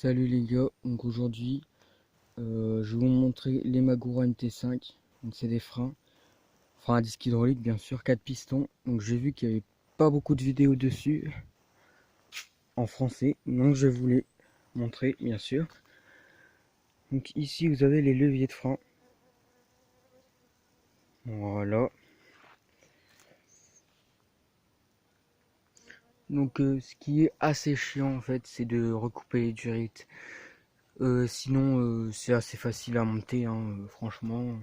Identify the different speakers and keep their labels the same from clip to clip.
Speaker 1: Salut les gars, donc aujourd'hui je vais vous montrer les Magura MT5. Donc c'est des freins à disque hydraulique bien sûr, 4 pistons. Donc j'ai vu qu'il n'y avait pas beaucoup de vidéos dessus en français, donc je vais vous les montrer bien sûr. Donc ici vous avez les leviers de frein, voilà. Donc ce qui est assez chiant en fait, c'est de recouper les durites. Sinon c'est assez facile à monter hein, franchement.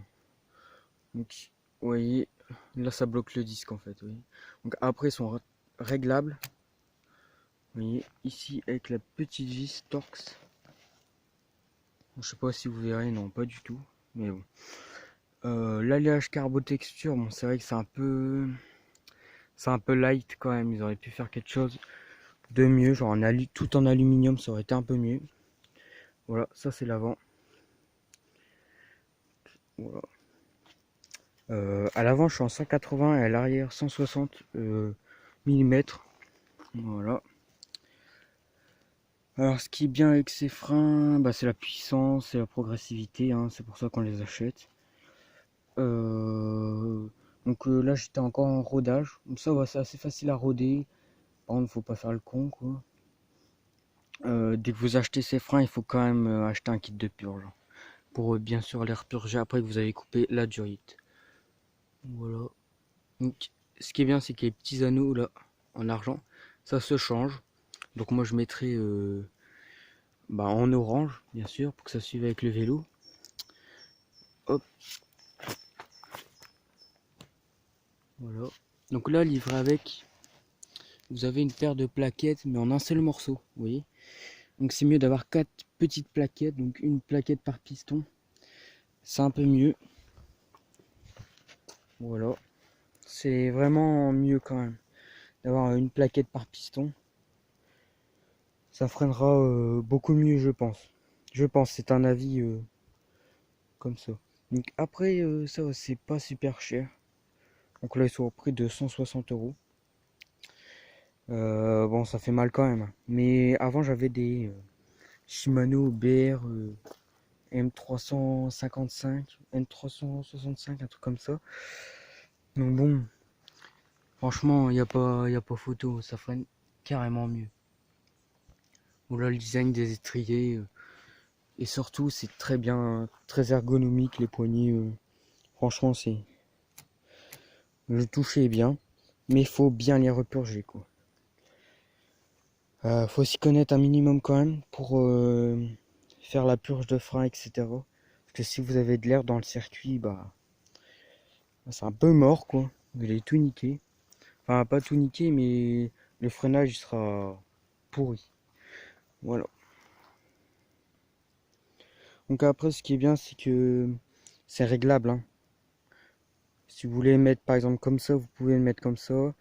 Speaker 1: Donc vous voyez, là ça bloque le disque en fait, vous voyez. Donc après ils sont réglables. Vous voyez ici avec la petite vis Torx. Je sais pas si vous verrez, non pas du tout. Mais bon. L'alliage carbotexture, bon c'est vrai que c'est un peu light quand même. Ils auraient pu faire quelque chose de mieux, genre tout en aluminium, ça aurait été un peu mieux. Voilà, ça c'est l'avant. Voilà. À l'avant je suis en 180 et à l'arrière 160 mm. Voilà. Alors ce qui est bien avec ces freins, bah, c'est la puissance et la progressivité, hein, c'est pour ça qu'on les achète. Là j'étais encore en rodage, donc ça c'est assez facile à roder. Par contre faut pas faire le con quoi. Dès que vous achetez ces freins, il faut quand même acheter un kit de purge pour bien sûr les repurger après que vous avez coupé la durite. Voilà. Donc ce qui est bien c'est que les petits anneaux là en argent, ça se change. Donc moi je mettrai en orange bien sûr pour que ça suive avec le vélo. Hop. Voilà. Donc là livré avec, vous avez une paire de plaquettes mais en un seul morceau, vous voyez. Donc c'est mieux d'avoir 4 petites plaquettes, donc une plaquette par piston. C'est un peu mieux. Voilà. C'est vraiment mieux quand même d'avoir une plaquette par piston. Ça freinera beaucoup mieux je pense. Je pense, c'est un avis comme ça. Donc après ça c'est pas super cher. Donc là ils sont au prix de 160 €. Bon ça fait mal quand même. Mais avant j'avais des Shimano BR M355, M365, un truc comme ça. Donc bon, franchement, y a pas photo, ça freine carrément mieux. Voilà le design des étriers. Et surtout, c'est très bien, très ergonomique, les poignées. Franchement, c'est... Le toucher est bien, mais il faut bien les repurger, quoi. Faut s'y connaître un minimum quand même pour faire la purge de frein, etc. Parce que si vous avez de l'air dans le circuit, bah c'est un peu mort, quoi. Vous allez tout niquer. Enfin, pas tout niquer, mais le freinage il sera pourri. Voilà. Donc après, ce qui est bien, c'est que c'est réglable, hein. Si vous voulez mettre par exemple comme ça, vous pouvez le mettre comme ça.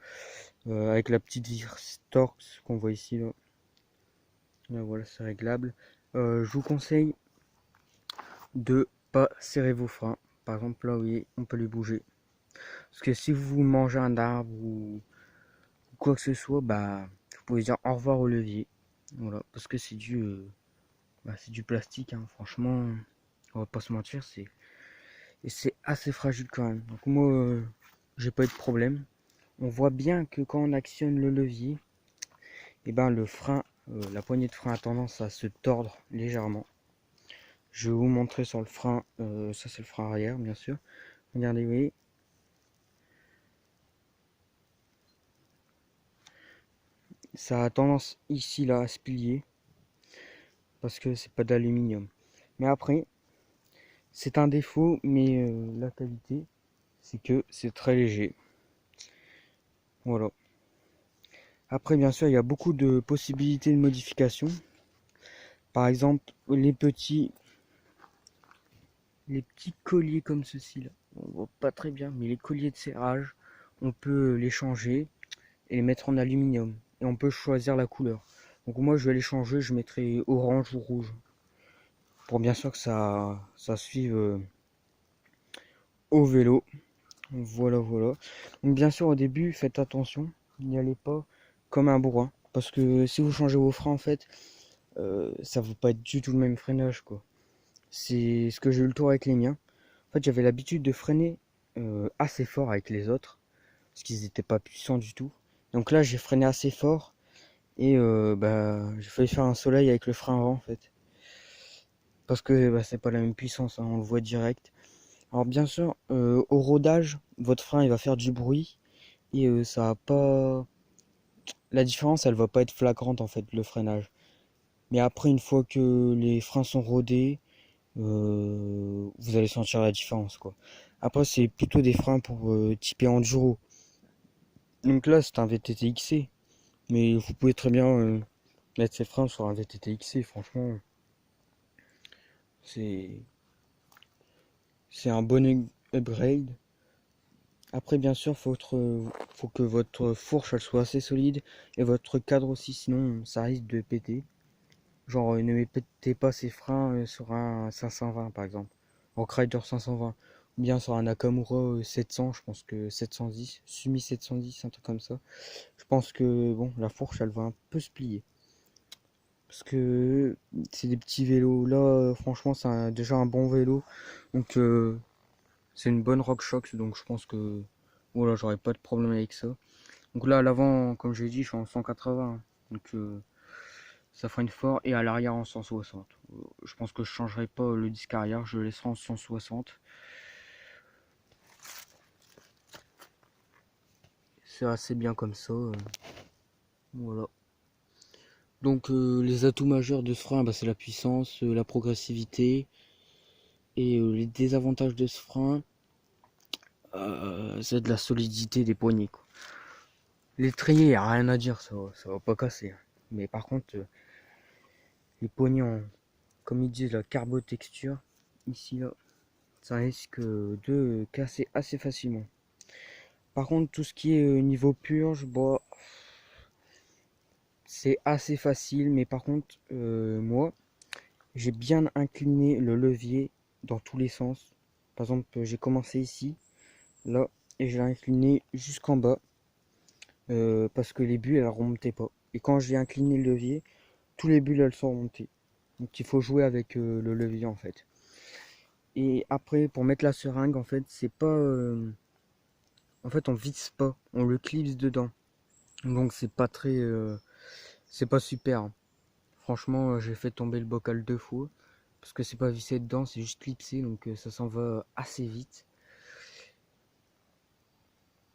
Speaker 1: Avec la petite vis Torx qu'on voit ici. Là. Là, voilà, c'est réglable. Je vous conseille de pas serrer vos freins. Par exemple, là, vous voyez, on peut les bouger. Parce que si vous mangez un arbre ou quoi que ce soit, bah, vous pouvez dire au revoir au levier. Voilà, parce que c'est du plastique, hein. Franchement, on va pas se mentir, c'est assez fragile quand même. Donc moi, j'ai pas eu de problème. On voit bien que quand on actionne le levier, et ben le frein, la poignée de frein a tendance à se tordre légèrement. Je vais vous montrer sur le frein, ça c'est le frein arrière bien sûr. Regardez, vous voyez. Ça a tendance ici là à se plier parce que c'est pas d'aluminium. Mais après, c'est un défaut, mais la qualité, c'est que c'est très léger. Voilà. Après, bien sûr, il y a beaucoup de possibilités de modification. Par exemple, les petits colliers comme ceci là. On voit pas très bien, mais les colliers de serrage, on peut les changer et les mettre en aluminium. Et on peut choisir la couleur. Donc moi, je vais les changer, je mettrai orange ou rouge. Pour bien sûr que ça suive au vélo. Voilà, voilà. Donc bien sûr, au début, faites attention. N'y allez pas comme un bourrin. Parce que si vous changez vos freins, en fait, ça vaut pas être du tout le même freinage, quoi. C'est ce que j'ai eu le tour avec les miens. En fait, j'avais l'habitude de freiner assez fort avec les autres, parce qu'ils n'étaient pas puissants du tout. Donc là, j'ai freiné assez fort, et bah, j'ai failli faire un soleil avec le frein avant, en fait. Parce que bah, c'est pas la même puissance, hein, on le voit direct. Alors bien sûr, au rodage, votre frein il va faire du bruit, et ça va pas... La différence, elle va pas être flagrante, en fait, le freinage. Mais après, une fois que les freins sont rodés, vous allez sentir la différence, quoi. Après, c'est plutôt des freins pour typer enduro. Donc là, c'est un VTT XC. Mais vous pouvez très bien mettre ces freins sur un VTT XC. Franchement, c'est c'est un bon upgrade. Après, bien sûr, faut que votre fourche elle soit assez solide et votre cadre aussi, sinon ça risque de péter. Genre, ne mettez pas ces freins sur un 520 par exemple. Rock Rider 520. Ou bien sur un Nakamura 700, je pense que 710, Sumi 710, un truc comme ça. Je pense que bon, la fourche elle va un peu se plier. Parce que c'est des petits vélos. Là, franchement, déjà un bon vélo. Donc, c'est une bonne RockShox. Donc, je pense que voilà, j'aurais pas de problème avec ça. Donc là, à l'avant, comme j'ai dit, je suis en 180. Donc, ça freine fort. Et à l'arrière en 160. Je pense que je changerai pas le disque arrière. Je le laisserai en 160. C'est assez bien comme ça. Voilà. Donc, les atouts majeurs de ce frein, bah, c'est la puissance, la progressivité. Et les désavantages de ce frein, c'est de la solidité des poignées, quoi. L'étrier, y a rien à dire, ça va pas casser, hein. Mais par contre, les poignées, comme ils disent, la carbotexture, ici, là, ça risque de casser assez facilement. Par contre, tout ce qui est niveau purge, bon, c'est assez facile. Mais par contre, moi, j'ai bien incliné le levier dans tous les sens. Par exemple, j'ai commencé ici, là, et je l'ai incliné jusqu'en bas. Parce que les bulles elles remontaient pas. Et quand j'ai incliné le levier, tous les bulles elles sont remontées. Donc il faut jouer avec le levier en fait. Et après pour mettre la seringue en fait c'est pas en fait on visse pas, on le clipse dedans. Donc c'est pas super, hein. Franchement j'ai fait tomber le bocal 2 fois parce que c'est pas vissé dedans, c'est juste clipsé donc ça s'en va assez vite.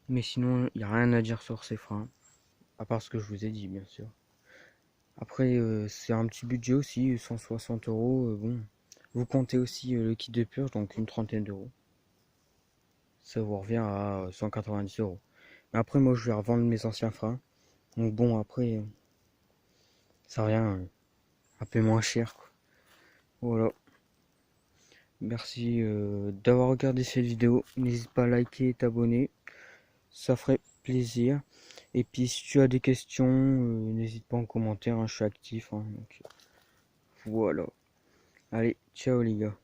Speaker 1: Mais sinon il n'y a rien à dire sur ces freins, à part ce que je vous ai dit bien sûr. Après, c'est un petit budget aussi, 160 euros. Bon, vous comptez aussi le kit de purge, donc une trentaine d'euros. Ça vous revient à 190 euros. Mais après, moi, je vais revendre mes anciens freins. Donc bon, après, ça revient un peu moins cher, quoi. Voilà. Merci d'avoir regardé cette vidéo. N'hésite pas à liker et t'abonner. Ça ferait plaisir. Et puis, si tu as des questions, n'hésite pas en commentaire, hein, je suis actif, hein, donc, voilà. Allez, ciao les gars.